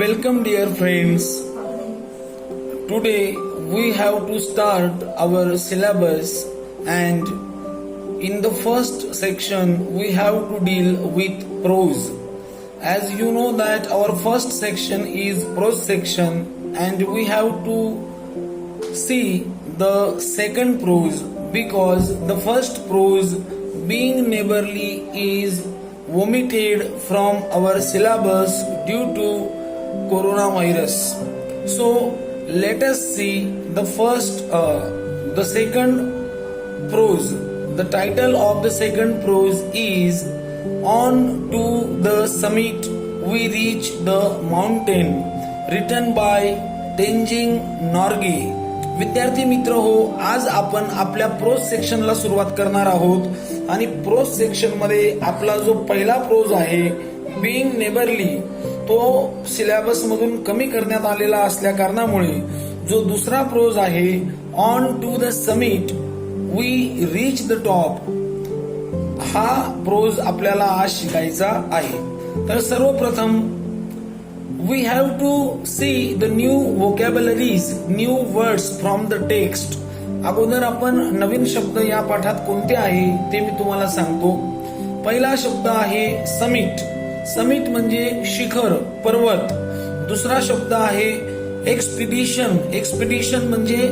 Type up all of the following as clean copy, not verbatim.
Welcome, dear friends. Today we have to start our syllabus, and in the first section we have to deal with prose. As you know that our first section is prose section, and we have to see the second prose because the first prose being neighborly is omitted from our syllabus due to coronavirus. So let us see the second prose. The title of the second prose is "On to the Summit We Reach the Mountain," written by Tenzing Norgay. विद्यार्थी मित्र हो, आज आपण आपल्या pros सेक्शनला सुरुवात करणार आहोत आणि प्रोज सेक्शन मध्ये आपला जो पहिला प्रोज आहे बीइंग नेबरली, तो सिलेबस मधून कमी करण्यात आलेला असल्या कारणामुळे जो दुसरा प्रोज आहे on to the summit we reach the top, हा प्रोज आपल्याला आज शिकायचा आहे. तर सर्वप्रथम we have to see the new vocabularies, new words from the text. अगोदर आपण नवीन शब्द या पाठात कोणते आहे ते मी तुम्हाला सांगतो. पहिला शब्द आहे समिट. समिट म्हणजे शिखर, पर्वत. दुसरा शब्द आहे एक्सपिडिशन. एक्सपिडिशन म्हणजे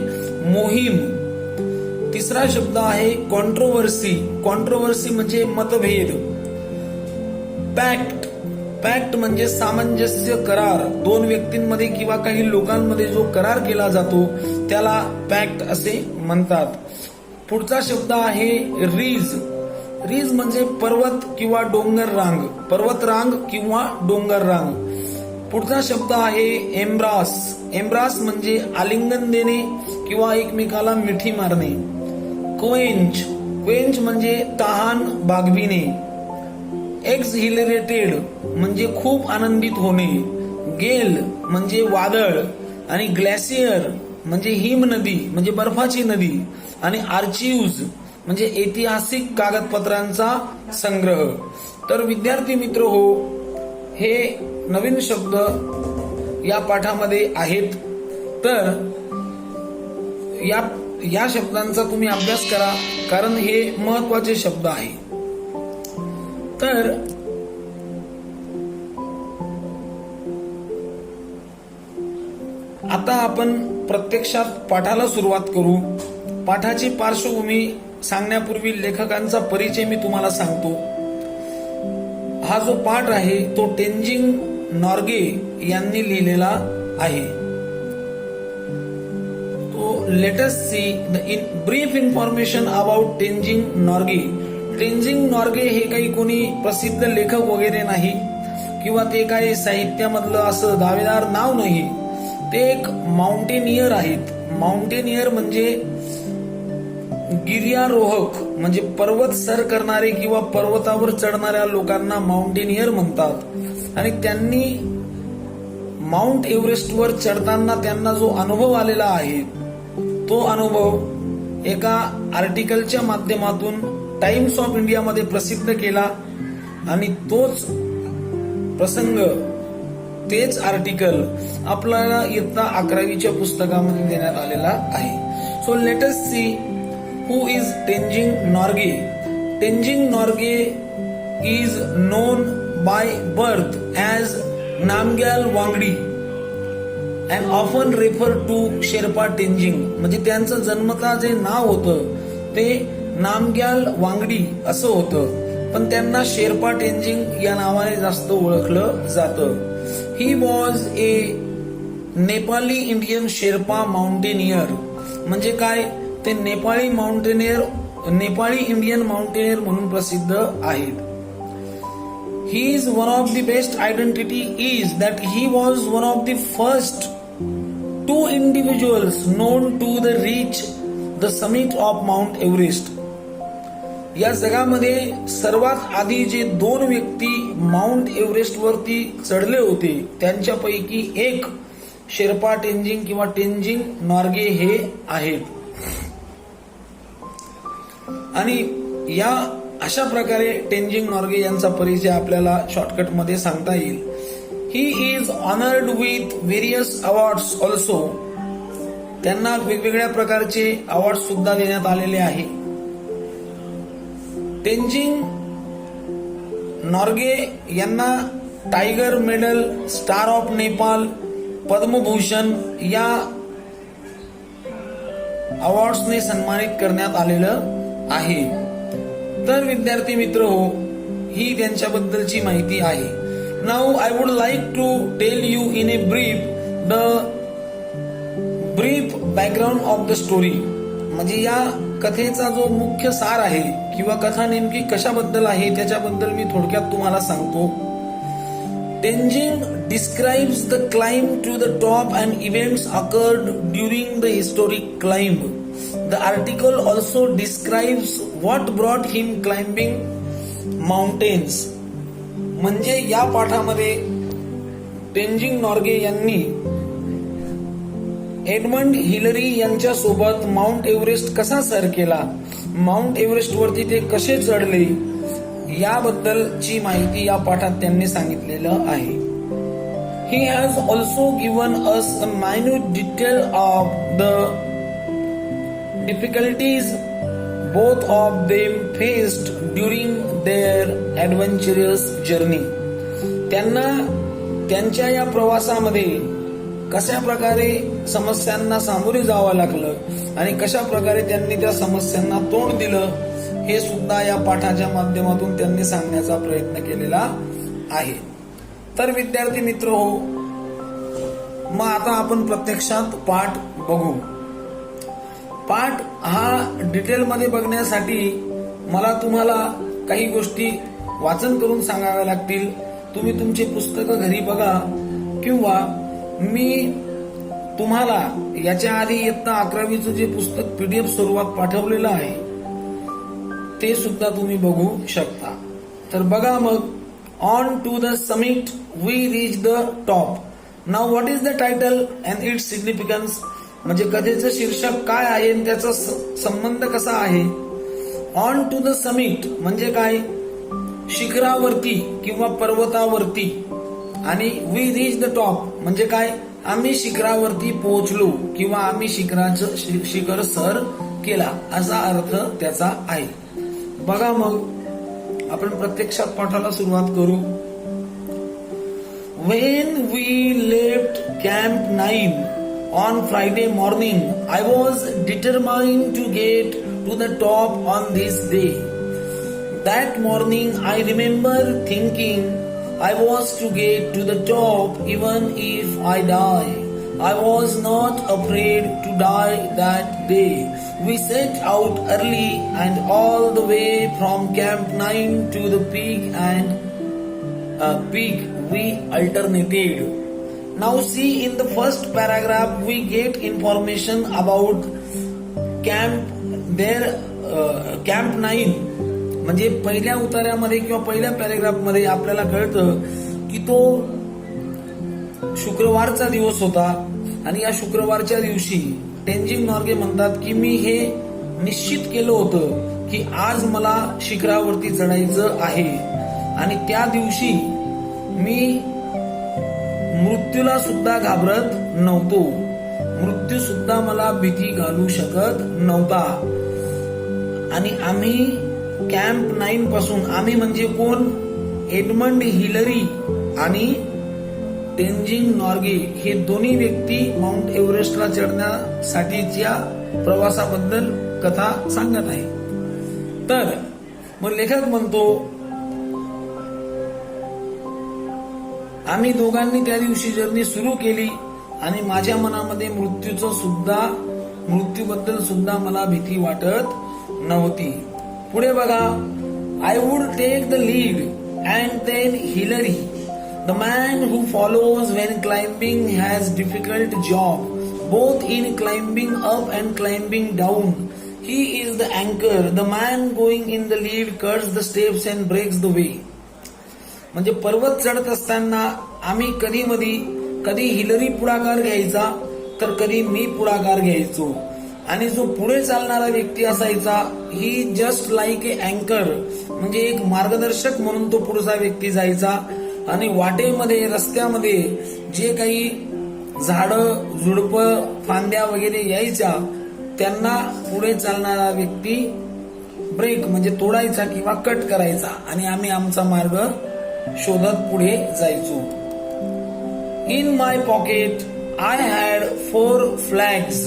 मोहीम. तिसरा शब्द आहे कॉन्ट्रोवर्सी. कॉन्ट्रोवर्सी म्हणजे मतभेद. पॅक्ट. पॅक्ट म्हणजे सामंजस्य करार. दोन व्यक्तींमध्ये किंवा काही लोकांमध्ये जो करार केला जातो त्याला पॅक्ट असे म्हणतात. पुढचा शब्द आहे रीज. रीज म्हणजे पर्वत किंवा डोंगर रांग. पर्वत रांग किंवा डोंगर रांग. पुढचा शब्द आहे एम्ब्रास. एम्ब्रास म्हणजे आलिंगन देणे किंवा एकमेकाला मिठी मारणे. क्वेंच. क्वेंच म्हणजे तहान भागविणे. एक्सहिलरेटेड म्हणजे खूप आनंदित होणे. गेल म्हणजे वादळ आणि ग्लेशियर म्हणजे हिम नदी म्हणजे बर्फाची नदी आणि आर्चिव्ज म्हणजे ऐतिहासिक कागदपत्रांचा संग्रह. तर विद्यार्थी मित्र हो, हे नवीन शब्द या पाठामध्ये आहेत. तर या शब्दांचा तुम्ही अभ्यास करा कारण हे महत्वाचे शब्द आहे. तर आता आपण प्रत्यक्षात पाठाला सुरुवात करू. पाठाची पार्श्वभूमी सांगण्यापूर्वी लेखकांचा परिचय मी तुम्हाला सांगतो. हा जो पाठ आहे तो टेंजिंग नॉर्गे यांनी लिहिलेला आहे. तो late us see the brief information about Tenzing Norgay. Tenzing Norgay हे काही कोणी प्रसिद्ध लेखक वगैरे नाही किंवा ते काही साहित्यामधलं असं दावेदार नाव नाही. ते एक माउंटेनियर आहेत. माउंटेनियर म्हणजे गिर्यारोहक म्हणजे पर्वत सर करणारे किंवा पर्वतावर चढणाऱ्या लोकांना माउंटेनियर म्हणतात. आणि त्यांनी माउंट एव्हरेस्टवर चढताना त्यांना जो अनुभव आलेला आहे तो अनुभव एका आर्टिकलच्या माध्यमातून टाइम्स ऑफ इंडिया मध्ये प्रसिद्ध केला आणि तोच प्रसंग, तेच आर्टिकल आपल्याला इयत्ता 11वीच्या पुस्तकामध्ये देण्यात आलेला आहे. So let us see who is Tenzing Norgay. Tenzing Norgay is known by birth as Namgyal Wangdi and often refer to Sherpa Tenzing. म्हणजे त्यांचं जन्मता जे नाव होतं ते नामग्याल वांगडी असं होतं, पण त्यांना शेर्पा टेंजिंग या नावाने जास्त ओळखलं जातं. He was a Nepali Indian Sherpa mountaineer. म्हणजे काय, ते नेपाळी इंडियन माउंटेनियर म्हणून प्रसिद्ध आहेत. He is one of the best identity is that he was one of the first 2 individuals known to the reach the summit of Mount Everest. या जगामध्ये सर्वात आधी जे 2 व्यक्ती माउंट एव्हरेस्ट वरती चढले होते त्यांच्यापैकी एक शेर्पा टेंजिंग किंवा टेंजिंग नॉर्गे हे आहेत. आणि या अशा प्रकारे टेंजिंग नॉर्गे यांचा परिचय आपल्याला शॉर्टकट मध्ये सांगता येईल. He is honoured with various awards also. त्यांना वेगवेगळ्या प्रकारचे अवॉर्ड सुद्धा देण्यात आलेले आहे. तेंजिंग नॉर्गे यांना tiger medal, star of Nepal, Padma Bhushan या अवॉर्ड्सने सन्मानित करण्यात आलेलं आहे. तर विद्यार्थी मित्र हो, ही त्यांच्याबद्दलची माहिती आहे. Now I would like to tell you in a brief the brief background of the story. म्हणजे या कथेचा जो मुख्य सार आहे किंवा कथा नेमकी कशाबद्दल आहे त्याच्याबद्दल मी थोडक्यात तुम्हाला सांगतो. Tenzing describes the climb to the top and events occurred during the historic climb. The article also describes what brought him climbing mountains. म्हणजे या पाठामध्ये तेंजिंग नॉर्गे यांनी एडमंड हिलरी यांच्या सोबत माउंट एव्हरेस्ट कसा सर केला, माउंट एव्हरेस्ट वरती ते कसे चढले याबद्दलची माहिती या पाठात त्यांनी सांगितलेलं आहे. He has also given us a minute detail of the difficulties both of them faced during their adventurous journey. त्यांना त्यांच्या या प्रवासामध्ये कशा प्रकारे समस्यांना सामोरे जावं लागलं आणि कशा प्रकारे त्यांनी त्या समस्यांना तोंड दिलं हे सुद्धा या पाठाच्या माध्यमातून त्यांनी सांगण्याचा प्रयत्न केलेला आहे. तर विद्यार्थी मित्र हो, मग आता आपण प्रत्यक्षात पाठ बघू. पाठ हा डिटेलमध्ये बघण्यासाठी मला तुम्हाला काही गोष्टी वाचन करून सांगाव्या लागतील. तुम्ही तुमची पुस्तकं घरी बघा किंवा मी तुम्हाला याच्या आधी इयत्ता 11वीचं जे पुस्तक PDF स्वरूपात पाठवलेलं आहे ते सुद्धा तुम्ही बघू शकता. तर बघा मग. On to the summit we reach the top. Now what is the title and its significance? म्हणजे कथेचं शीर्षक काय आहे आणि त्याचा संबंध कसा आहे. On to the summit म्हणजे काय, शिखरावरती किंवा पर्वतावरती, आणि we reach the top म्हणजे काय, आम्ही शिखरावरती पोहोचलो किंवा आम्ही शिखर सर केला असा अर्थ त्याचा आहे. बघा मग आपण प्रत्यक्षात पाठाला सुरुवात करू. When we left Camp 9 on Friday morning, I was determined to get to the top on this day. That morning I remember thinking I was to get to the top even if I die. I was not afraid to die that day. We set out early and all the way from Camp 9 to the peak we alternated. Now see in the first paragraph we get information about Camp 9. म्हणजे पहिल्या उतार्यामध्ये किंवा पहिल्या पॅरेग्राफमध्ये आपल्याला कळतं की तो शुक्रवारचा दिवस होता आणि या शुक्रवारच्या दिवशी तेंजिंग नॉर्गे म्हणतात की मी हे निश्चित केलं होतं की आज मला शिखरावरती चढायचं आहे आणि त्या दिवशी मी मृत्यूला सुद्धा घाबरत नव्हतो. मृत्यू सुद्धा मला भीती घालू शकत नव्हता. आणि आम्ही कॅम्प 9 पासून, आम्ही म्हणजे कोण, एडमंड हिलरी आणि तेंजिंग नॉर्गे हे दोन्ही व्यक्ती माउंट एव्हरेस्टला चढण्यासाठीच्या प्रवासाबद्दल कथा सांगत आहे. तर मग लेखक म्हणतो आम्ही दोघांनी त्या दिवशी जर्नी सुरू केली आणि माझ्या मनामध्ये मृत्यूबद्दल सुद्धा मला भीती वाटत नव्हती. पुढे बघा. I would take the lead and then Hillary. The man who follows when climbing has difficult job, both in climbing up and climbing down. He is the anchor. The man going in the lead cuts the steps and breaks the way. म्हणजे पर्वत चढत असताना आम्ही कधी Hillary पुढाकार घ्यायचा तर कधी मी पुढाकार घ्यायचो आणि जो पुढे चालणारा व्यक्ती असायचा ही जस्ट लाईक ए अँकर म्हणजे एक मार्गदर्शक म्हणून तो पुढचा व्यक्ती जायचा आणि वाटेमध्ये रस्त्यामध्ये जे काही झाडं झुडपं फांद्या वगैरे यायच्या त्यांना पुढे चालणारा व्यक्ती ब्रेक म्हणजे तोडायचा किंवा कट करायचा आणि आम्ही आमचा मार्ग शोधत पुढे जायचो. In my pocket I had 4 flags.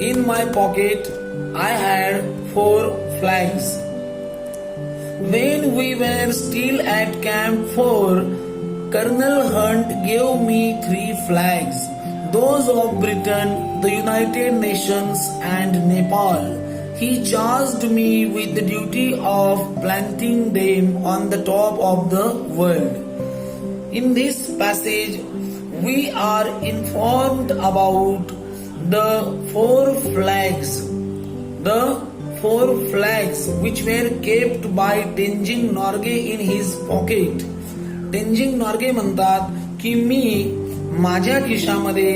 In my pocket I had 4 flags. When we were still at Camp 4, Colonel Hunt gave me 3 flags, those of Britain, the United Nations and Nepal. He charged me with the duty of planting them on the top of the world. In this passage, we are informed about the 4 flags. The 4 flags which were kept by Tenzing Norgay in his pocket. Tenzing Norgay म्हणतात की मी माझ्या खिशामध्ये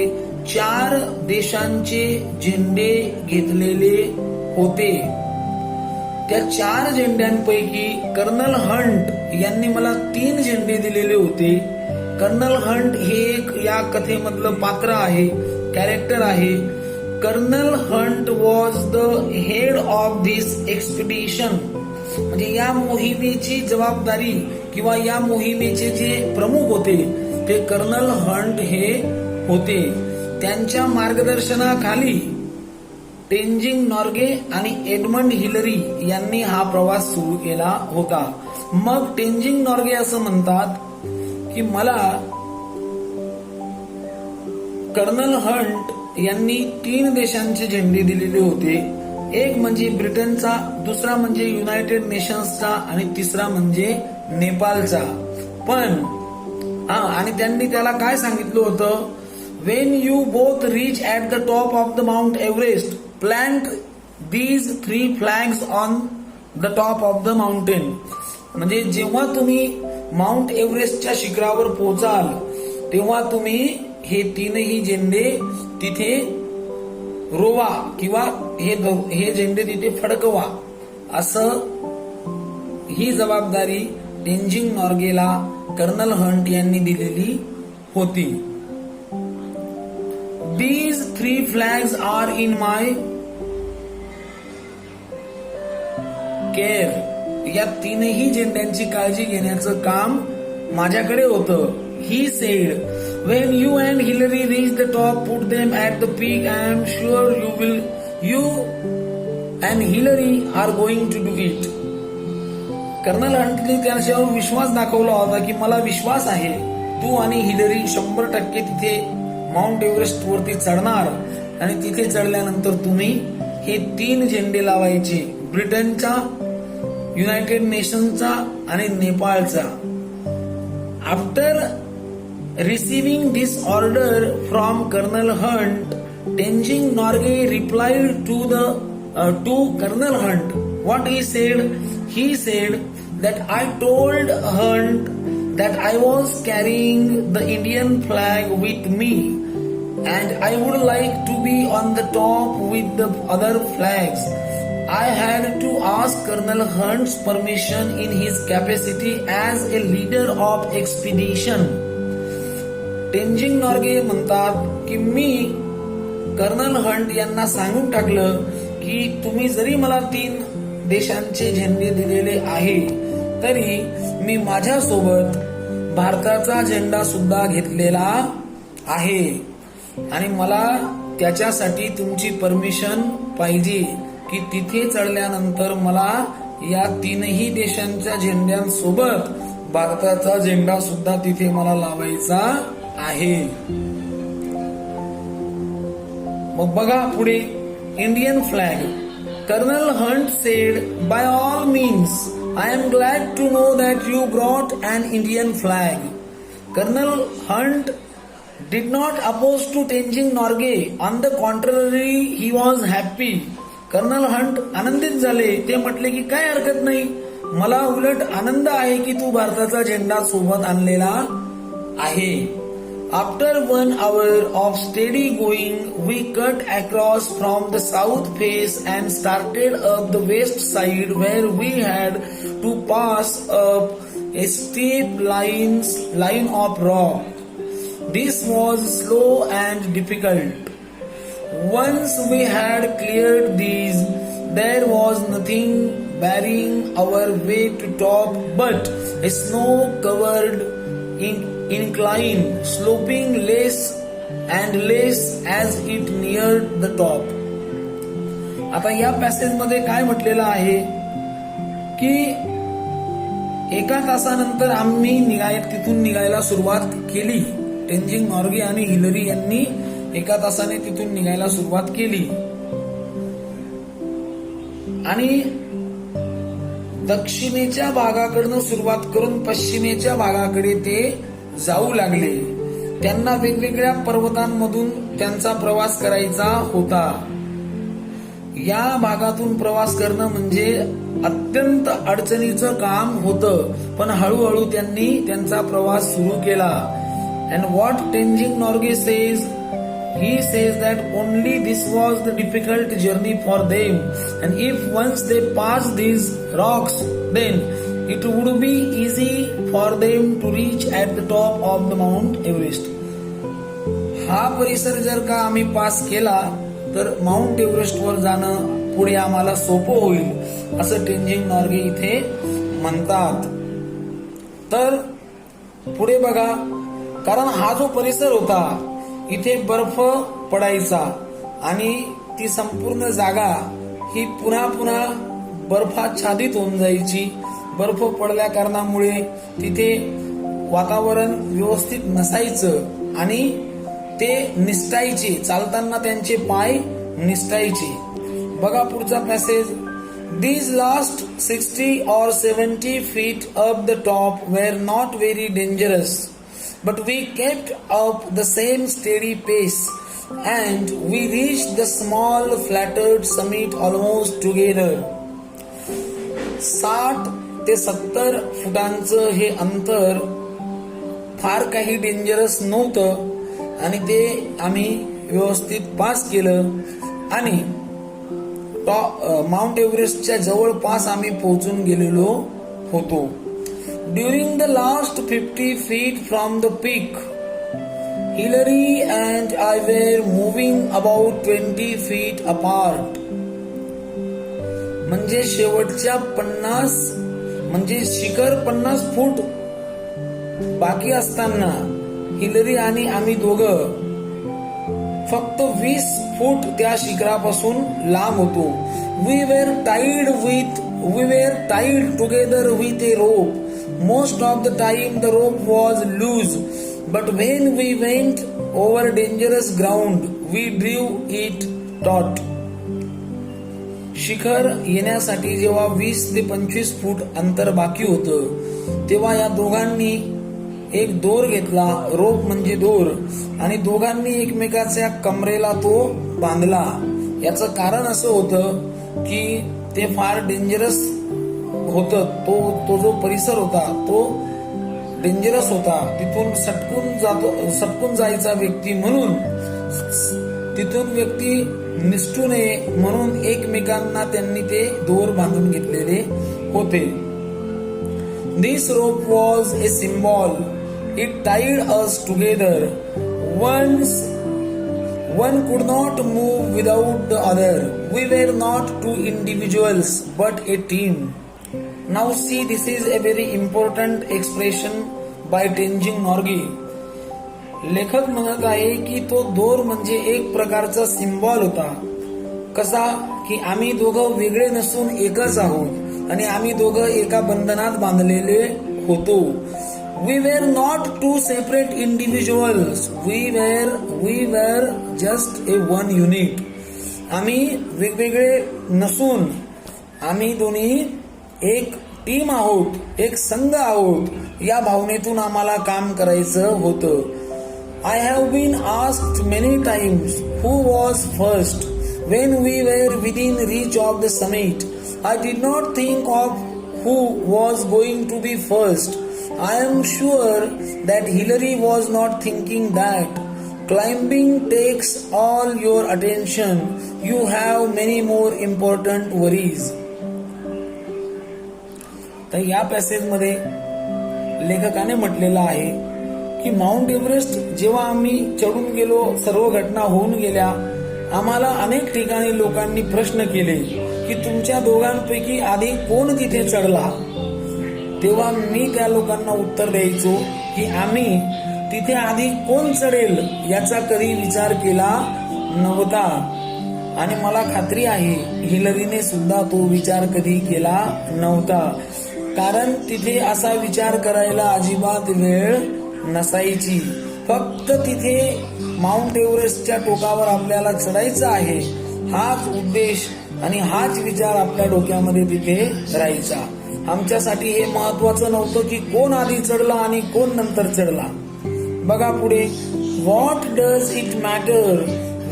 4 देशांचे झेंडे घेतलेले होते. त्या 4 झेंड्यांपैकी colonel Hunt यांनी मला 3 झेंडे दिलेले होते. कर्नल हंट हे एक या कथेमधलं पात्र आहे, कॅरेक्टर आहे. Colonel Hunt was the head of this expedition. म्हणजे या मोहिमेची जबाबदारी किंवा या मोहिमेचे जे प्रमुख होते ते कर्नल हंट हे होते. त्यांच्या मार्गदर्शनाखाली टेंजिंग नॉर्गे आणि एडमंड हिलरी यांनी हा प्रवास सुरू केला होता. मग टेंजिंग नॉर्गे असं म्हणतात की मला कर्नल हंट यांनी 3 देशांचे झेंडे दिलेले होते. एक म्हणजे ब्रिटनचा, दुसरा म्हणजे युनायटेड नेशन्सचा आणि तिसरा म्हणजे नेपाळचा. पण आणि त्यांनी त्याला काय सांगितलं होतं, Wien you both reach at the top of the mount Everest plant these 3 flags on the top of the mountain. म्हणजे जेव्हा तुम्ही माउंट एव्हरेस्टच्या शिखरावर पोहोचाल तेव्हा तुम्ही हे 3ही झेंडे तिथे रोवा किंवा हे झेंडे तिथे फडकवा, असं ही जबाबदारी टेंजिंग नॉर्गेला कर्नल हंट यांनी दिलेली होती. These 3 flags are in my care. या 3ही झेंड्यांची काळजी घेण्याचं काम माझ्याकडे होतं. He said, when you and Hillary reach the top, put them at the peak. I am sure you and Hillary are going to do it. Colonel हंटने त्याच्यावर विश्वास दाखवला होता की मला विश्वास आहे तू आणि हिलरी 100% तिथे माउंट एव्हरेस्ट वरती चढणार आणि तिथे चढल्यानंतर तुम्ही हे 3 झेंडे लावायचे, ब्रिटनचा, युनायटेड नेशनचा आणि नेपाळचा. After receiving this order from Colonel Hunt, Tenzing Norgay replied to Colonel Hunt. What he said? He said that I told Hunt that I was carrying the Indian flag with me and I would like to be on the top with the other flags. I had to ask Colonel Hunt's permission in his capacity as a leader of expedition. Tenzing Norgay म्हणतात की मी colonel Hunt यांना सांगून टाकलं की तुम्ही जरी मला 3 देशांचे झेंडे दिलेले आहे तरी मी माझ्यासोबत भारताचा झेंडा सुद्धा घेतलेला आहे आणि मला त्याच्यासाठी तुमची परमिशन पाहिजे की तिथे चढल्यानंतर मला या 3ही देशांच्या झेंड्यांसोबत भारताचा झेंडा सुद्धा तिथे मला लावायचा आहे. मग बघा पुढे Indian flag. Colonel Hunt said, by all means I am glad to know that you brought an Indian flag. Colonel Hunt did not oppose to Tenzing Norgay. On the contrary he was happy. Colonel Hunt आनंदित झाले. ते म्हटले की काय हरकत नाही, मला उलट आनंद आहे की तू भारताचा झेंडा सोबत आणलेला आहे. After 1 hour of steady going, we cut across from the south face and started up the west side where we had to pass up a steep line of rock. This was slow and difficult. Once we had cleared these, there was nothing barring our way to top but a snow-covered incline, sloping less and less as it neared the top. आता या passage मध्ये काय म्हटलेलं आहे की एका तासानंतर आम्ही तिथून निघायला सुरुवात केली. टेनजिंग नॉर्गे आणि हिलरी यांनी एका तासाने तिथून निघायला सुरुवात केली आणि दक्षिणेच्या भागाकडनं सुरुवात करून पश्चिमेच्या भागाकडे ते जाऊ लागले. त्यांना वेगवेगळ्या पर्वतांमधून त्यांचा प्रवास करायचा होता. या भागातून प्रवास करणं म्हणजे अत्यंत अडचणीचं काम होतं, पण हळूहळू त्यांनी त्यांचा प्रवास सुरू केला. And what Tenzing Norgay says, he says that only this was the difficult journey for them, and if once they passed these rocks, then it would be easy for them to reach at the top of the Mount Everest. हा परिसर जर का आम्ही pass केला तर mount Everest वर जाणं पुढे आम्हाला सोपं होईल, असं टेनजिंग नॉर्गे इथे म्हणतात. तर पुढे बघा, कारण हा जो परिसर होता इथे बर्फ पडायचा आणि ती संपूर्ण जागा ही पुन्हा पुन्हा बर्फाच्छादित होऊन जायची. बर्फ पडल्या कारणामुळे तिथे वातावरण व्यवस्थित नसायचं आणि ते निसटायचे, चालताना त्यांचे पाय निसटायचे. बघा पुढचा passage. These last 60 or 70 feet up the top were not very dangerous, but we kept up the same steady pace and we reached the small flattered summit almost together. 60 ते 70 फुटांचं हे अंतर फार काही डेंजरस नव्हतं आणि ते आम्ही व्यवस्थित पास केलं आणि माउंट एव्हरेस्टच्या जवळपास आम्ही पोहोचून गेलेलो होतो. During the last 50 feet from the peak, Hillary and I were moving about 20 feet apart. म्हणजे शेवटच्या 50 म्हणजे शिखर 50 फूट बाकी असताना हिलरी आणि आम्ही दोघं फक्त 20 फूट त्या शिखरापासून लांब होतो. We were tied together with a rope. Most of the time the rope was loose, but when we went over dangerous ground, we drew it taut. शिखर येण्यासाठी जेव्हा 20 ते 25 फूट अंतर बाकी होतं तेव्हा या दोघांनी एक दोर घेतला, रोप म्हणजे दोर, आणि दोघांनी एकमेकाच्या कमरेला तो बांधला. याचं कारण असं होतं की ते फार डेंजरस होतं. तो जो परिसर होता तो डेंजरस होता. तिथून सटकून जायचा व्यक्ती म्हणून तिथून व्यक्ती निसटू नये म्हणून एकमेकांना त्यांनी ते दोर बांधून घेतलेले होते. This rope was a symbol. It tied us together. One could not move without the other. We were not two individuals but a team. Now see, this is a very important expression by Tenzing Norgay. लेखक म्हणत आहे की तो दोर म्हणजे एक प्रकारचा symbol होता. कसा की आम्ही दोघं वेगळे नसून एकच आहोत आणि आम्ही दोघं एका बंधनात बांधलेले होतो. We were not two separate individuals. We were just a one unit. आम्ही वेगवेगळे नसून आम्ही दोन्ही एक टीम आहोत, एक संघ आहोत. या भावनेतून आम्हाला काम करायचं होतं. I have been asked many times who was first when we were within reach of the summit. I did not think of who was going to be first. I am sure that Hillary was not thinking that. Climbing takes all your attention. You have many more important worries. तर या passage मध्ये लेखकाने म्हटलेलं आहे की mount Everest जेव्हा आम्ही चढून गेलो, सर्व घटना होऊन गेल्या, आम्हाला अनेक ठिकाणी लोकांनी प्रश्न केले की तुमच्या दोघांपैकी आधी कोण तिथे चढला. तेव्हा मी त्या लोकांना उत्तर द्यायचो की आम्ही तिथे आधी कोण चढेल याचा कधी विचार केला नव्हता. आणि मला खात्री आहे हिलरीने सुद्धा तो विचार कधी केला नव्हता, कारण तिथे असा विचार करायला अजिबात वेळ नसायची. फक्त तिथे माउंट एव्हरेस्टच्या टोकावर आपल्याला चढायचं आहे, हाच उद्देश आणि हाच विचार आपल्या डोक्यामध्ये तिथे राहायचा. आमच्यासाठी हे महत्वाचं नव्हतं की कोण आधी चढला आणि कोण नंतर चढला. बघा पुढे, what does it matter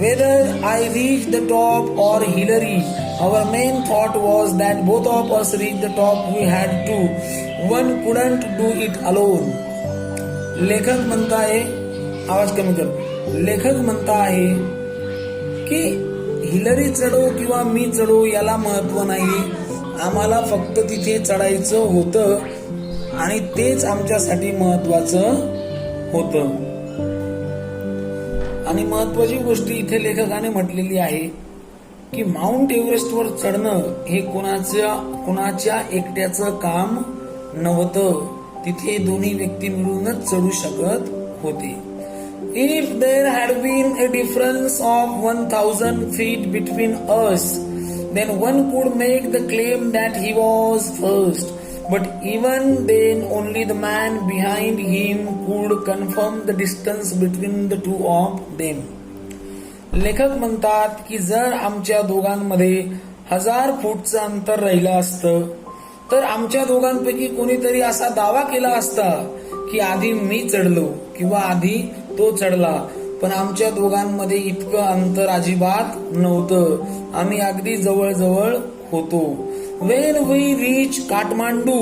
whether I reach the top or Hillary? Our main thought was that both of us reach the top. We had to. One couldn't do it alone. लेखक म्हणताय, आवाज कमी कर. लेखक म्हणताय की हिलरी चढो किंवा मी चढो याला महत्व नाही, आम्हाला फक्त तिथे चढायचं होतं आणि तेच आमच्यासाठी महत्वाचं होतं. आणि महत्वाची गोष्ट इथे लेखकाने म्हटलेली आहे की माउंट एव्हरेस्टवर चढणं हे कुणाच्या एकट्याचं काम नव्हतं. तिथे दोन्ही व्यक्ती मिळूनच चढू शकत होते. If there had been a difference of 1000 feet between us, then one could make the claim that he was first. But even then, only the man behind him could confirm the distance between the two of them. लेखक म्हणतात की जर आमच्या दोघांमध्ये 1000 फूटचं अंतर राहिलं असतं तर आमच्या दोघांपैकी कोणीतरी असा दावा केला असता की आधी मी चढलो किंवा आधी तो चढला. पण आमच्या दोघांमध्ये इतकं अंतर अजिबात नव्हतं, आम्ही अगदी जवळ होतो. When we reached Kathmandu,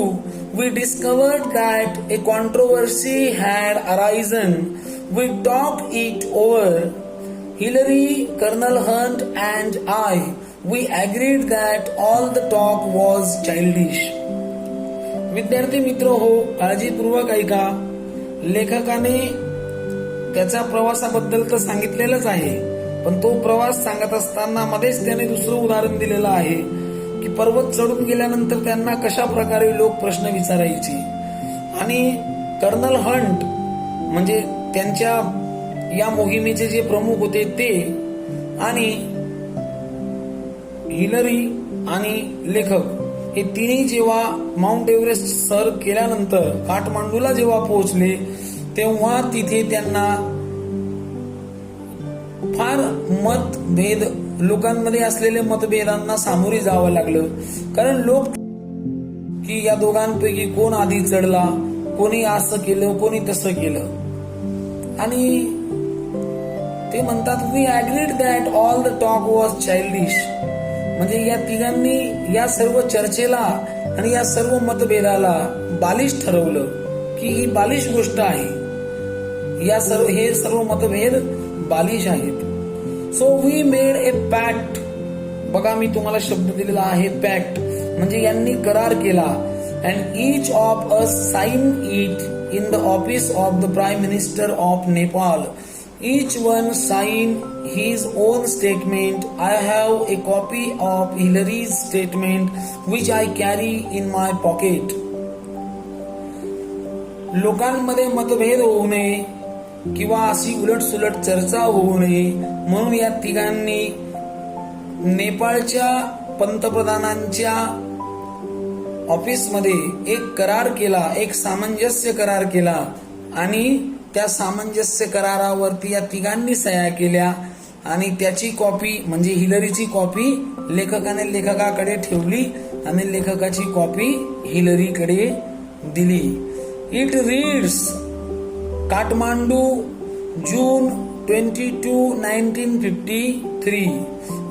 we discovered that a controversy had arisen. We talked it over. Hillary, Colonel Hunt and I, we agreed that all the talk was childish. विद्यार्थी मित्र हो, काळजीपूर्वक ऐका. लेखकाने त्याच्या प्रवासाबद्दल तर सांगितलेलंच आहे, पण तो प्रवास सांगत असताना मध्येच त्याने दुसरं उदाहरण दिलेलं आहे की पर्वत चढून गेल्यानंतर त्यांना कशा प्रकारे लोक प्रश्न विचारायचे. आणि कर्नल हंट म्हणजे त्यांच्या या मोहिमेचे जे प्रमुख होते ते, आणि हिलरी आणि लेखक हे तिन्ही जेव्हा माउंट एव्हरेस्ट सर केल्यानंतर काठमांडूला जेव्हा पोहोचले तेव्हा तिथे त्यांना फार मतभेद, लोकांमध्ये असलेले मतभेदांना सामोरे जावं लागलं. कारण लोक की या दोघांपैकी कोण आधी चढला, कोणी असं केलं, कोणी तसं केलं. आणि ते म्हणतात we agreed that all the talk was childish. म्हणजे या तिघांनी या सर्व चर्चेला आणि या सर्व मतभेदाला बालिश ठरवलं की ही बालिश गोष्ट आहे. हे सर्व मतभेद बालिश आहेत. So we made a pact. बघा मी तुम्हाला शब्द दिलेला आहे पॅक्ट, म्हणजे यांनी करार केला. And each of us sign it in the office of the prime minister of Nepal. Each one signed his own statement. I have a copy of Hillary's statement which I carry in my pocket. लोकांमध्ये मतभेद होऊ नये किंवा अशी उलटसुलट चर्चा होऊ नये म्हणून या तिघांनी नेपाळच्या पंतप्रधानांच्या ऑफिसमध्ये एक करार केला, एक सामंजस्य करार केला. आणि त्या सामंजस्य करारावरती या तिघांनी सह्या केल्या आणि त्याची कॉपी म्हणजे हिलरीची कॉपी लेखकाने लेखकाकडे ठेवली आणि लेखकाची कॉपी हिलरीकडे दिली. It reads Kathmandu June 22, 1953.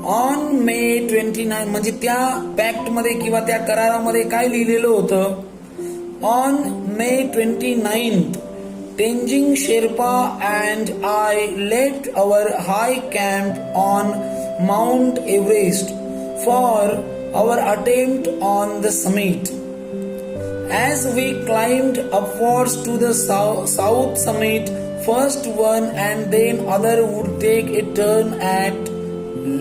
On May 29 म्हणजे त्या पॅक्ट मध्ये किंवा त्या करारामध्ये काय लिहिलेलं होतं. On May 29th Tenzing Sherpa and I left our high camp on Mount Everest for our attempt on the summit. As we climbed upwards to the south summit, first one and then other would take a turn at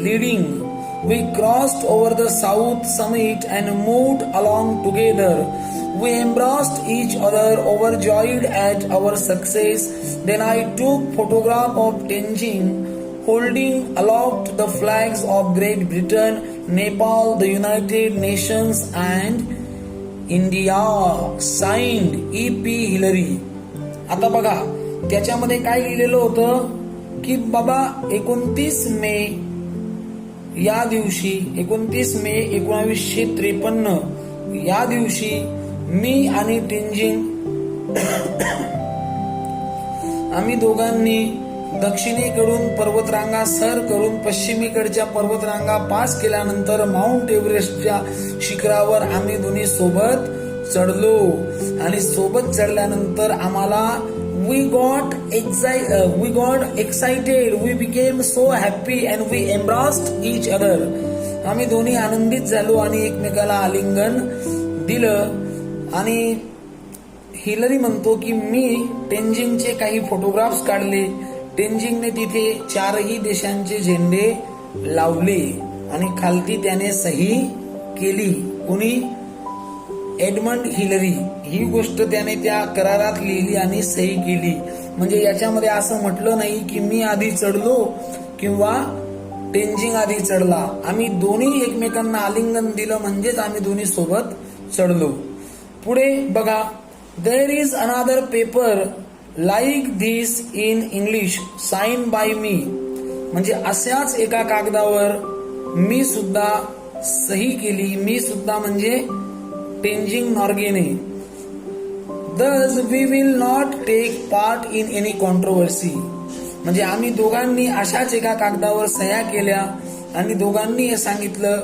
leading. We crossed over the south summit and moved along together. We embraced each other, overjoyed at our success. Then I took photograph of Tenzing holding aloft the flags of Great Britain, Nepal, the United Nations and India. Signed E.P. Hillary. आता बघा त्याच्यामध्ये काय लिहिलेलं होतं की बाबा 29 मे या दिवशी 29 मे 1953 या दिवशी मी आणि टेंजिंग आम्ही दोघांनी दक्षिणेकडून पर्वतरांगा सर करून पश्चिमेकडच्या पर्वतरांगा पास केल्यानंतर माउंट एव्हरेस्टच्या शिखरावर आम्ही दोन्ही सोबत चढलो आणि सोबत चढल्यानंतर आम्हाला we got excited, we became so happy and we embraced each other. आम्ही दोन्ही आनंदित झालो आणि एकमेकाला आलिंगन दिलं. आणि हिलरी म्हणतो की मी टेंजिंगचे काही फोटोग्राफ्स काढले. टेंजिंगने तिथे 4ही देशांचे झेंडे लावले आणि खालती त्याने सही केली. कोणी? Edmund Hillary. ही गोष्ट त्याने त्या करारात लिहिली आणि सही केली. म्हणजे याच्यामध्ये असं म्हटलं नाही की मी आधी चढलो किंवा टेंजिंग आधी चढला. आम्ही दोन्ही एकमेकांना आलिंगन दिलं म्हणजेच आम्ही दोन्ही सोबत चढलो. पुढे बघा, there is another paper like this in English sign by me. म्हणजे अशाच एका कागदावर मी सुद्धा सही केली. मी सुद्धा म्हणजे टेंजिंग नॉर्गेने. Thus we will not take part in any controversy. म्हणजे आम्ही दोघांनी अशाच एका कागदावर सह्या केल्या आणि दोघांनी हे सांगितलं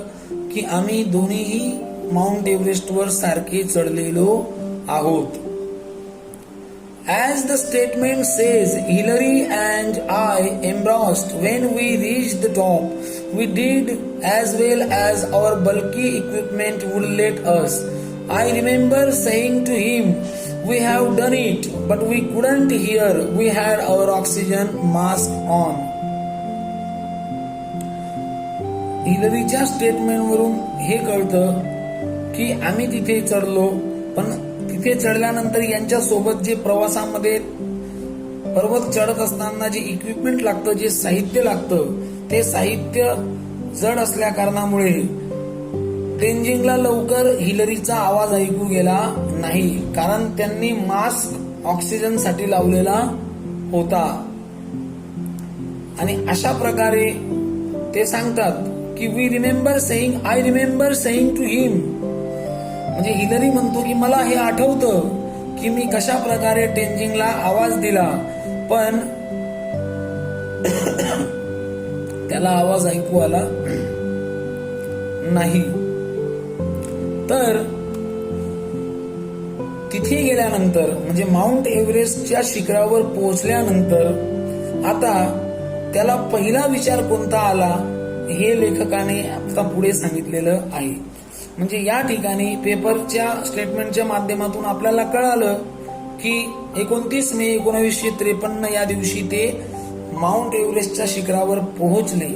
की आम्ही दोन्हीही माउंट एव्हरेस्टवर सारखे चढलेलो आहोत. As the statement says, Hillary and I embraced when we reached the top. We did as well as our bulky equipment would let us. I remember saying to him, we have done it, but we couldn't hear. We had our oxygen mask on. हिलरीच्या स्टेटमेंटवरून हे कळतं की आम्ही तिथे चढलो, पण तिथे चढल्यानंतर यांच्या सोबत जे प्रवासामध्ये पर्वत चढत असताना जे इक्विपमेंट लागतं, जे साहित्य लागतं, ते साहित्य जड असल्या कारणामुळे टेंजिंगला लवकर हिलरीचा आवाज ऐकू गेला नाही, कारण त्यांनी मास्क ऑक्सिजन साठी लावलेला होता. आणि अशा प्रकारे ते सांगतात की we remember saying, I remember saying to him. म्हणजे हिलरी म्हणतो की मला हे आठवतं की मी कशा प्रकारे टेंजिंगला आवाज दिला, पण त्याला आवाज ऐकू आला नाही. तर तिथे गेल्यानंतर म्हणजे माउंट एव्हरेस्टच्या शिखरावर पोहोचल्यानंतर आता त्याला पहिला विचार कोणता आला हे लेखकाने आता पुढे सांगितलेलं आहे. म्हणजे या ठिकाणी पेपरच्या स्टेटमेंटच्या माध्यमातून आपल्याला कळालं की 29 मे 1953 या दिवशी ते माउंट एव्हरेस्टच्या शिखरावर पोहोचले.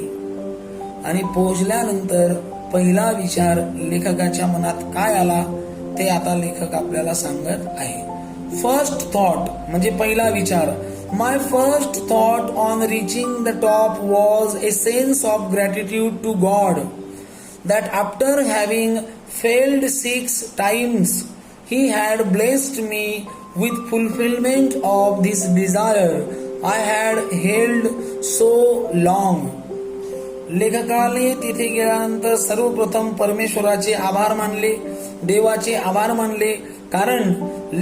आणि पोहोचल्यानंतर पहिला विचार लेखकाच्या मनात काय आला ते आता लेखक आपल्याला सांगत आहे. फर्स्ट थॉट म्हणजे पहिला विचार. My first thought on reaching the top was a sense of gratitude to God that after having failed 6 times he had blessed me with fulfillment of this desire I had held so long. लेखकाने तिथे गेल्यानंतर सर्वप्रथम परमेश्वराचे आभार मानले, देवाचे आभार मानले, कारण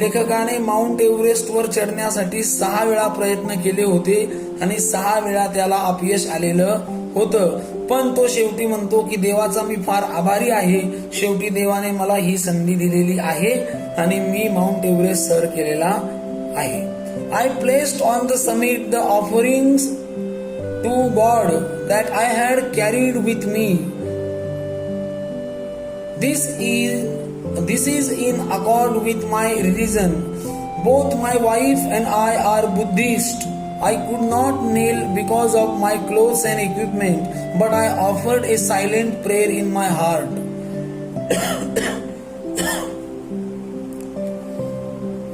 लेखकाने माउंट एव्हरेस्टवर चढण्यासाठी 6 वेळा प्रयत्न केले होते आणि 6 वेळा त्याला अपयश आलेलं होतं. पण तो शेवटी म्हणतो की देवाचा मी फार आभारी आहे, शेवटी देवाने मला ही संधी दिलेली आहे आणि मी माउंट एव्हरेस्ट सर केलेला आहे. I placed on the summit the offerings to God that I had carried with me. This is this is in accord with my religion. Both my wife and I are Buddhist. I could not kneel because of my clothes and equipment, but I offered a silent prayer in my heart.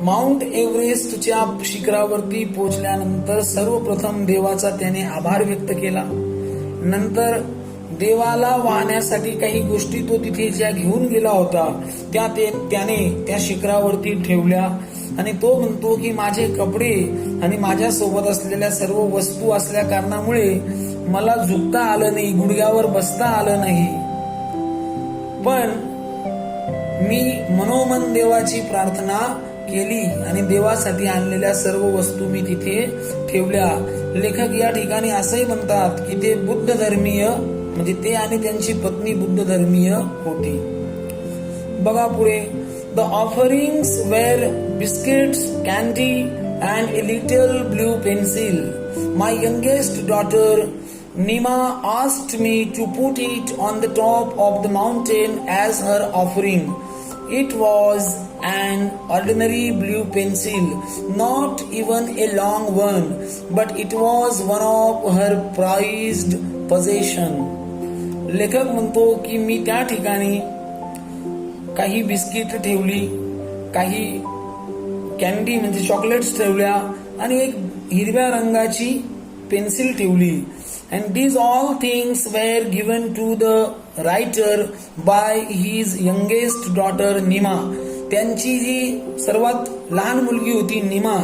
Mount एव्हरेस्टच्या शिखरावरती पोहोचल्यानंतर सर्वप्रथम देवाचा त्याने आभार व्यक्त केला. नंतर देवाला वाहण्यासाठी काही गोष्टी तो तिथे ज्या घेऊन गेला होता त्याने त्या शिखरावरती ठेवल्या आणि तो म्हणतो की माझे कपडे आणि माझ्या सोबत असलेल्या सर्व वस्तू असल्या कारणामुळे मला झुकता आलं नाही, गुडघ्यावर बसता आलं नाही, पण मी मनोमन देवाची प्रार्थना केली आणि देवासाठी आणलेल्या सर्व वस्तू मी तिथे ठेवल्या. लेखक या ठिकाणी असंही म्हणतात की ते बुद्ध धर्मीय, म्हणजे ते आणि त्यांची पत्नी बुद्ध धर्मीय होती. बघा पुढे, the offerings were biscuits, candy and a little blue pencil. My youngest daughter Nima asked me to put it on the top of the mountain as her offering. It was an ordinary blue pencil, not even a long one, but it was one of her prized possession. लेखक म्हणतो की मी त्या ठिकाणी काही biscuit ठेवली, काही candy म्हणजे chocolates ठेवल्या आणि एक हिरव्या रंगाची पेन्सिल ठेवली. And these all things were given to the writer by his youngest daughter Nima. त्यांची जी सर्वात लहान मुलगी होती निमा,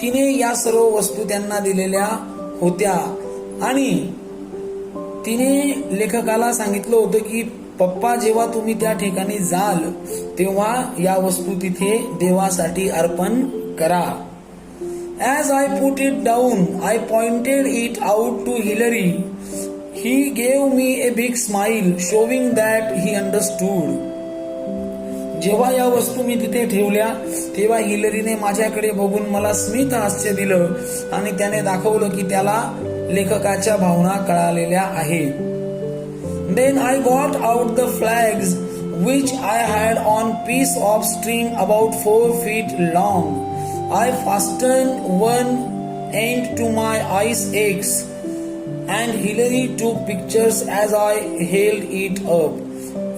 तिने या सर्व वस्तू त्यांना दिलेल्या होत्या आणि तिने लेखकाला सांगितलं होतं की पप्पा जेव्हा तुम्ही त्या ठिकाणी जाल तेव्हा या वस्तू तिथे देवासाठी अर्पण करा. As I put it down, I pointed it out to Hillary. He gave me a big smile, showing that he understood. जेव्हा या वस्तू मी तिथे ठेवल्या तेव्हा हिलरीने माझ्याकडे बघून मला स्मित हास्य दिलं आणि त्याने दाखवलं की त्याला लेखकाच्या भावना कळालेल्या आहेत. Then I got out the flags which I had on piece of string about 4 feet long. I fastened one end to my ice axe and Hillary took pictures as I held it up.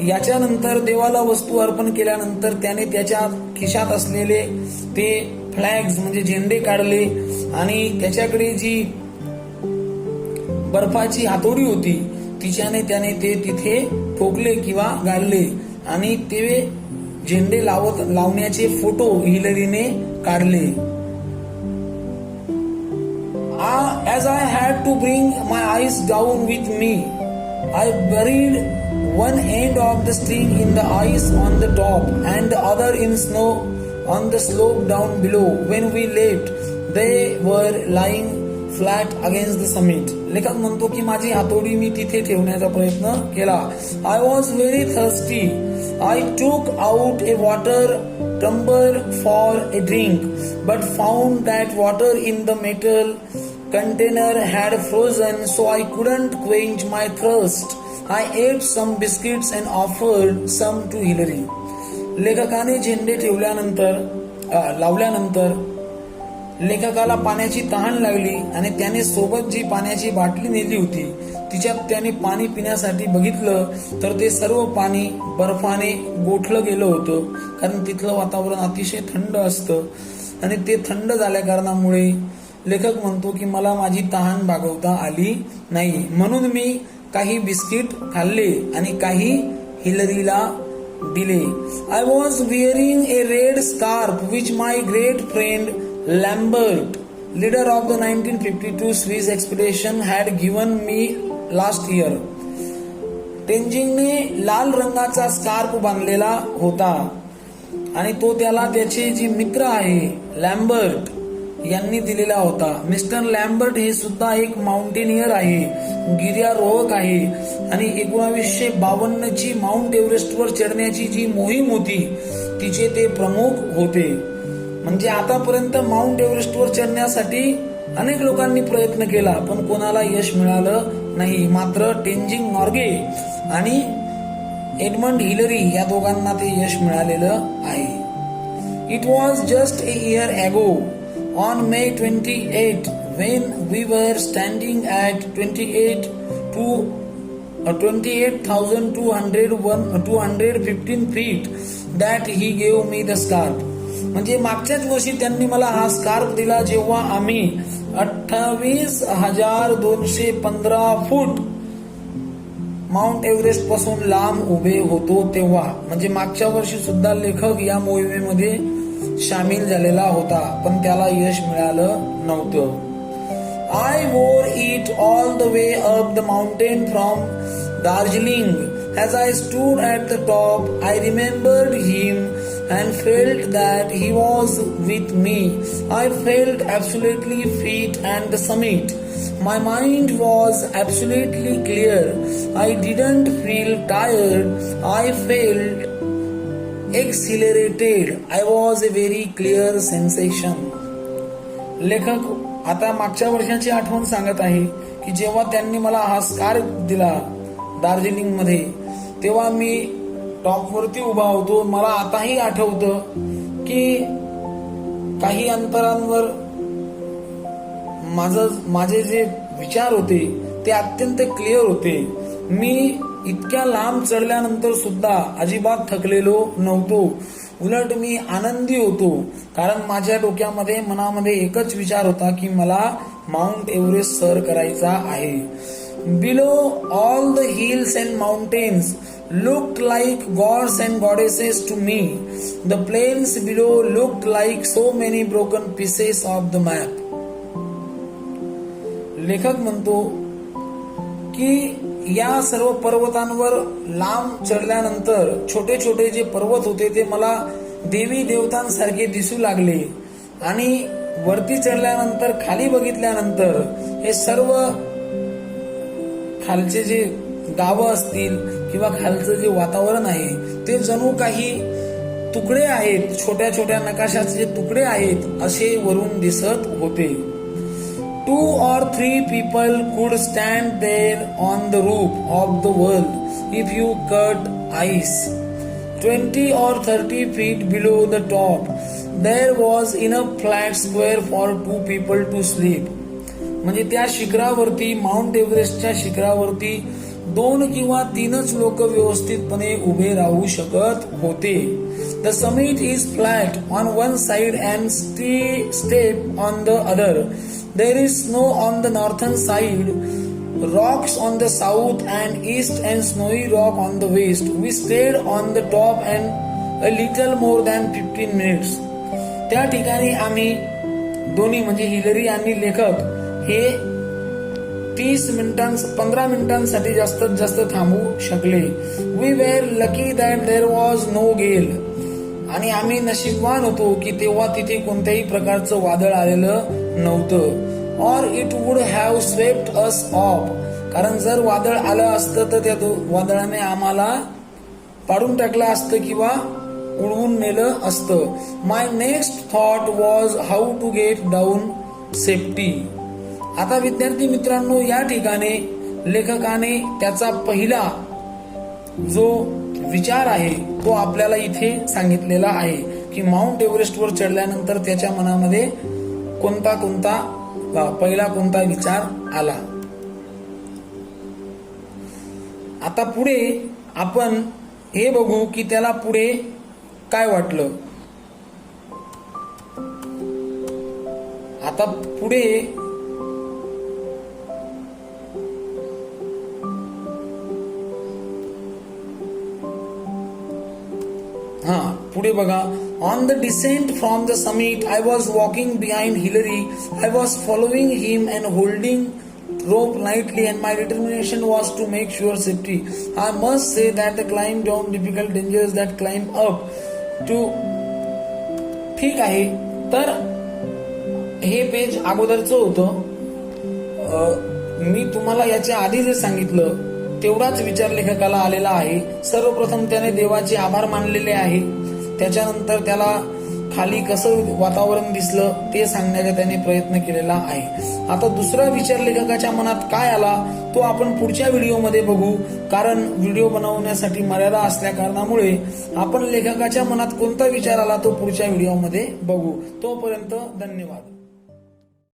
याच्यानंतर देवाला वस्तू अर्पण केल्यानंतर त्याने त्याच्या खिशात असलेले ते फ्लॅग्स म्हणजे झेंडे काढले आणि त्याच्याकडे जी बर्फाची हातोडी होती तिच्याने त्याने ते तिथे ठोकले किंवा गाळले आणि ते झेंडे लावण्याचे फोटो हिलरीने काढले. As I had to bring my eyes down with me, I buried one end of the string in the ice on the top and the other in snow on the slope down below. When we left, they were lying flat against the summit. लेखक म्हणतो की माझी हातोडी मी तिथे ठेवण्याचा प्रयत्न केला. I was very thirsty. I took out a water tumbler for a drink, but found that water in the metal container had frozen, so I couldn't quench my thirst. I ate some biscuits and offered some to Hillary. लेखकाने झेंडे लावल्यानंतर लेखकाला पाण्याची तहान लागली आणि त्याने सोबत जी पाण्याची बाटली नेली होती तिच्यात त्याने पाणी पिण्यासाठी बघितलं तर ते सर्व पाणी बर्फाने गोठलं गेलं होतं, कारण तिथलं वातावरण अतिशय थंड असतं आणि ते थंड झाल्या कारणामुळे लेखक म्हणतो की मला माझी तहान भागवता आली नाही, म्हणून मी काही बिस्किट खाल्ले आणि काही हिलरीला दिले. I was wearing A red scarf which my great friend Lambert, leader of the 1952 Swiss expedition, had given me last year. तेंजिंगने लाल रंगाचा स्कार्फ बांधलेला होता आणि तो त्याला त्याचे जे मित्र आहे लॅम्बर्ट यांनी दिलेला होता. मिस्टर लॅम्बर्ट हे सुद्धा एक माउंटेनियर आहे, गिर्यारोहक आहे आणि 1952 ची माउंट एव्हरेस्टवर चढण्याची जी मोहीम होती तिचे ते प्रमुख होते. म्हणजे आतापर्यंत माउंट एव्हरेस्टवर चढण्यासाठी अनेक लोकांनी प्रयत्न केला पण कोणाला यश मिळालं नाही. मात्र टेंजिंग नॉर्गे आणि एडमंड हिलरी या दोघांना ते यश मिळालेलं आहे. It was just a year ago on May 28 when we were standing at 28,215 feet that he gave me the scarf. म्हणजे मागच्याच वर्षी त्यांनी मला हा स्कार्फ दिला जेव्हा आम्ही 28,215 फूट माउंट एव्हरेस्ट पासून लांब उभे होतो तेव्हा. म्हणजे मागच्या वर्षी सुद्धा लेखक या मोहिमेमध्ये सामील झालेला होता, पण त्याला यश मिळालं नव्हतं. आय वोर it all the way up the mountain from Darjeeling. As I stood at the top, I remembered him and felt that he was with me. I felt absolutely fit at the summit. My mind was absolutely clear. I didn't feel tired. I felt exhilarated. I was a very clear sensation. लेखक आता मागच्या वर्षाची आठवण सांगत आहे की जेव्हा त्यांनी मला हा स्कार्फ दिला दार्जिलिंग मध्ये, तेव्हा मी टॉप वरती उभा होतो. मला आताही आठवतं की काही अंतरांवर माझे जे विचार होते ते अत्यंत क्लिअर होते. मी इतक्या लांब चढल्यानंतर सुद्धा अजिबात थकलेलो नव्हतो. उलट मी आनंदी होतो, कारण माझ्या डोक्यामध्ये मनामध्ये एकच विचार होता की मला माउंट एव्हरेस्ट सर करायचा आहे. Below all the hills and mountains looked like gods and goddesses to me. The plains below looked like so many broken pieces of the map. लेखक म्हणतो की या सर्व पर्वतांवर लांब चढल्यानंतर छोटे छोटे जे पर्वत होते ते मला देवी देवतांसारखे दिसू लागले, आणि वरती चढल्यानंतर खाली बघितल्यानंतर हे सर्व खालचे जे गावं असतील किंवा खालचं जे वातावरण आहे ते जणू काही तुकडे आहेत, छोट्या छोट्या नकाशाचे जे तुकडे आहेत असे वरून दिसत होते. 2 or 3 people could stand there on the roof of the world if you cut ice. 20 or 30 feet below the top there was enough flat square for 2 people to sleep. म्हणजे त्या शिखरावरती, माउंट एव्हरेस्टच्या शिखरावरती 2 किंवा 3च लोक व्यवस्थितपणे उभे राहू शकत होते. The summit is flat on one side and step on the other. There is snow on the northern side, rocks on the south and east and snowy rock on the west. We stayed on the top and a little more than 15 minutes. त्या ठिकाणी आम्ही दोन्ही म्हणजे Hillary आणि लेखक हे 15 मिनिटांसाठी जास्तीत जास्त थांबू शकले. We were lucky that there was no gale. आणि आम्ही नशीबवान होतो की तेव्हा तिथे कोणत्याही प्रकारचं वादळ आलेलं नव्हतं. और it would have swept us of. कारण जर वादळ आलं असतं तर त्या वादळाने आम्हाला पाडून टाकलं असतं किंवा उडवून नेलं असतं. My next thought was how to get down safety. आता विद्यार्थी मित्रांनो, या ठिकाणी लेखकाने त्याचा पहिला जो विचार आहे तो आपल्याला इथे सांगितलेला आहे की माउंट एव्हरेस्टवर चढल्यानंतर त्याच्या मनामध्ये पहिला कोणता विचार आला. आता पुढे आपण हे बघू की त्याला पुढे काय वाटलं. आता पुढे पुढे बघा. On the decent from the summit I was walking behind Hillary. I was following him and holding rope lightly and my determination was to make sure safety. I must say that the climb down difficult dangerous that climb up to. ठीक आहे, तर हे page अगोदरचं होतं. मी तुम्हाला याच्या आधी जे सांगितलं तेवढाच विचार लेखकाला आलेला आहे. सर्वप्रथम त्याने देवाचे आभार मानलेले आहे. त्याच्यानंतर त्याला खाली कसं वातावरण दिसलं ते सांगण्याचा त्याने प्रयत्न केलेला आहे. आता दुसरा विचार लेखकाच्या मनात काय आला तो आपण पुढच्या व्हिडिओमध्ये बघू, कारण व्हिडिओ बनवण्यासाठी मर्यादा असल्या कारणामुळे आपण लेखकाच्या मनात कोणता विचार आला तो पुढच्या व्हिडिओमध्ये बघू. तोपर्यंत धन्यवाद.